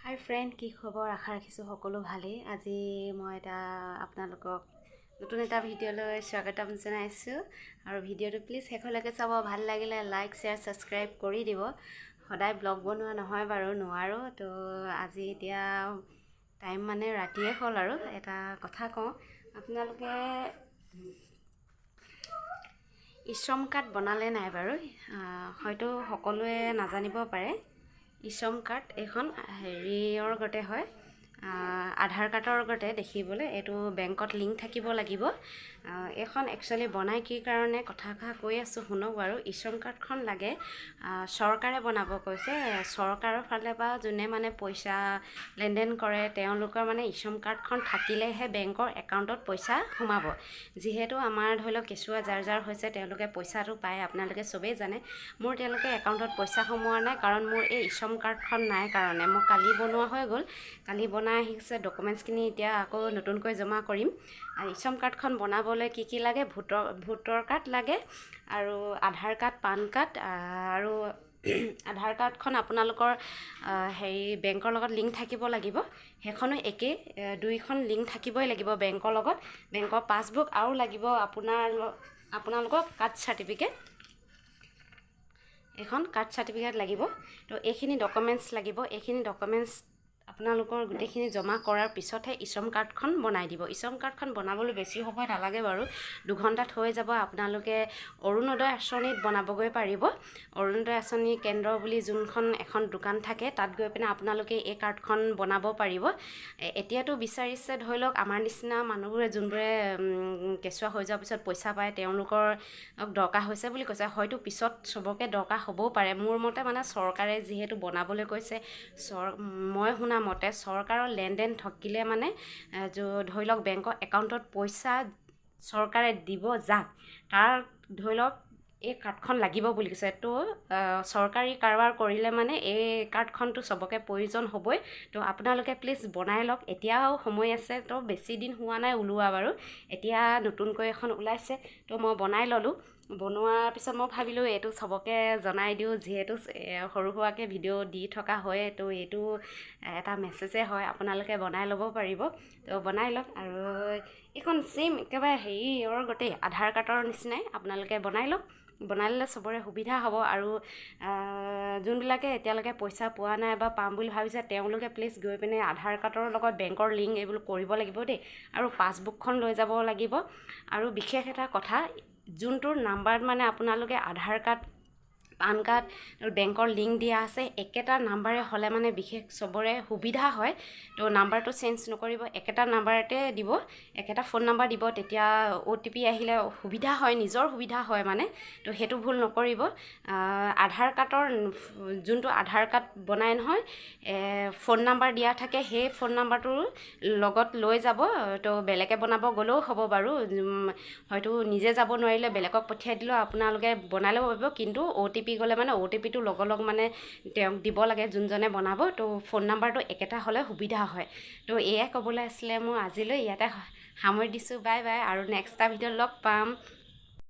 হাই friend, কি খবৰ? আশা ৰাখিছোঁ সকলো ভালেই। আজি মই আপোনালোকক নতুন এটা ভিডিঅ'লৈ স্বাগতম জনাইছোঁ আৰু ভিডিঅ'টো প্লিজ শেষলৈকে চাব। ভাল লাগিলে লাইক শ্বেয়াৰ ছাবস্ক্ৰাইব কৰি দিব। সদায় ব্লগ বনোৱা নহয় বাৰু, নোৱাৰোঁ তো। আজি এতিয়া টাইম মানে ৰাতিয়ে হ'ল আৰু এটা কথা কওঁ, আপোনালোকে ইশ্ৰম কাৰ্ড বনালে নাই বাৰু? হয়তো সকলোৱে নাজানিব পাৰে। ইশ্ৰম কাৰ্ড এইখন হেৰিয়ৰ গতে হয়, আধাৰ কাৰ্ডৰ গতে দেখিবলৈ। এইটো বেংকত লিংক থাকিব লাগিব। এইখন একচুৱেলি বনাই কি কাৰণে কথা কৈ আছোঁ শুনক বাৰু। ইশ্ৰম কাৰ্ডখন লাগে, চৰকাৰে বনাব কৈছে। চৰকাৰৰ ফালে পৰা যোনে মানে পইচা লেনদেন কৰে তেওঁলোকৰ মানে ইশ্ৰম কাৰ্ডখন থাকিলেহে বেংকৰ একাউণ্টত পইচা সোমাব। যিহেতু আমাৰ ধৰি লওক কেঁচুৱা যাৰ হৈছে তেওঁলোকে পইচাটো পায়, আপোনালোকে চবেই জানে। মোৰ তেওঁলোকে একাউণ্টত পইচা সোমোৱা নাই, কাৰণ মোৰ এই ইশ্ৰম কাৰ্ডখন নাই কাৰণে। মই কালি বনোৱা হৈ গ'ল, কালি বনাই আহিছে। ডকুমেণ্টছখিনি এতিয়া আকৌ নতুনকৈ জমা কৰিম। আৰু ইশ্ৰম কাৰ্ডখন বনাবলৈ কি লাগে? ভোটৰ কাৰ্ড লাগে আৰু আধাৰ কাৰ্ড, পান কাৰ্ড আৰু আধাৰ কাৰ্ডখন আপোনালোকৰ বেংকৰ লগত লিংক থাকিব লাগিব। সেইখনো একেই, দুইখন লিংক থাকিবই লাগিব বেংকৰ লগত। বেংকৰ পাছবুক আৰু লাগিব আপোনালোকক কাষ্ট চাৰ্টিফিকেট। এখন কাষ্ট চাৰ্টিফিকেট লাগিব। তো এইখিনি ডকুমেণ্টছ লাগিব। এইখিনি ডকুমেণ্টছ আপোনালোকৰ গোটেইখিনি জমা কৰাৰ পিছতহে ইশ্ৰম কাৰ্ডখন বনাই দিব। ইশ্ৰম কাৰ্ডখন বনাবলৈ বেছি সময় নালাগে বাৰু, 2 ঘণ্টাত হৈ যাব। আপোনালোকে অৰুণোদয় আঁচনিত বনাবগৈ পাৰিব। অৰুণোদয় আঁচনি কেন্দ্ৰ বুলি যোনখন এখন দোকান থাকে, তাত গৈ পিনে আপোনালোকে এই কাৰ্ডখন বনাব পাৰিব। এতিয়াতো বিচাৰিছে ধৰি লওক আমাৰ নিচিনা মানুহবোৰে যোনবোৰে কেঁচুৱা হৈ যোৱাৰ পিছত পইচা পায়, তেওঁলোকৰ দৰকাৰ হৈছে বুলি কৈছে। হয়তো পিছত চবকে দৰকাৰ হ'বও পাৰে। মোৰ মতে মানে চৰকাৰে যিহেতু বনাবলৈ কৈছে, মই শুনা মতে চৰকাৰৰ লেনদেন থাকিলে মানে ধৰি লওক বেংকৰ একাউণ্টত পইচা চৰকাৰে দিব যাক, তাৰ ধৰি লওক এই কাৰ্ডখন লাগিব বুলি কৈছে। তো চৰকাৰী কাৰবাৰ কৰিলে মানে এই কাৰ্ডখনটো চবকে প্ৰয়োজন হ'বই। তো আপোনালোকে প্লিজ বনাই লওক, এতিয়াও সময় আছে। তো বেছি দিন হোৱা নাই ওলোৱা বাৰু, এতিয়া নতুনকৈ এখন ওলাইছে। তো মই বনাই ল'লোঁ। বনোৱাৰ পিছত মই ভাবিলোঁ এইটো চবকে জনাই দিওঁ, যিহেতু সৰু সুৰাকৈ ভিডিঅ' দি থকা হয়। তো এইটো এটা মেছেজে হয়, আপোনালোকে বনাই ল'ব পাৰিব। তো বনাই লওক। আৰু এইখন ছেইম একেবাৰে হেৰিয়ৰ গোটেই আধাৰ কাৰ্ডৰ নিচিনাই আপোনালোকে বনাই লওক। বনাই ল'লে চবৰে সুবিধা হ'ব। আৰু যোনবিলাকে এতিয়ালৈকে পইচা পোৱা নাই বা পাম বুলি ভাবিছে, তেওঁলোকে প্লিজ গৈ পিনে আধাৰ কাৰ্ডৰ লগত বেংকৰ লিংক এইবোৰ কৰিব লাগিব দেই। আৰু পাছবুকখন লৈ যাব লাগিব। আৰু বিশেষ এটা কথা, যোনটোৰ নাম্বাৰত মানে আপোনালোকে আধাৰ কাৰ্ড, পান কাৰ্ড আৰু বেংকৰ লিংক দিয়া আছে, একেটা নাম্বাৰে হ'লে মানে বিশেষ চবৰে সুবিধা হয়। তো নাম্বাৰটো চেঞ্জ নকৰিব, একেটা নাম্বাৰতে দিব, একেটা ফোন নাম্বাৰ দিব। তেতিয়া OTP আহিলে সুবিধা হয়, নিজৰ সুবিধা হয় মানে। তো সেইটো ভুল নকৰিব। আধাৰ কাৰ্ডৰ যোনটো আধাৰ কাৰ্ড বনাই নহয়, ফোন নাম্বাৰ দিয়া থাকে, সেই ফোন নাম্বাৰটোৰ লগত লৈ যাব। তো বেলেগে বনাব গ'লেও হ'ব বাৰু, হয়তো নিজে যাব নোৱাৰিলে বেলেগক পঠিয়াই দিলেও আপোনালোকে বনাই ল'ব পাৰিব। কিন্তু OTP গ'লে মানে OTPটো লগ মানে তেওঁক দিব লাগে যোনজনে বনাব। তো ফোন নাম্বাৰটো একেটা হ'লে সুবিধা হয়। তো এয়াই ক'বলৈ আছিলে মোৰ আজিলৈ। ইয়াতে সামৰি দিছোঁ। বাই বাই, আৰু নেক্সট এটা ভিডিঅ'ত লগ পাম।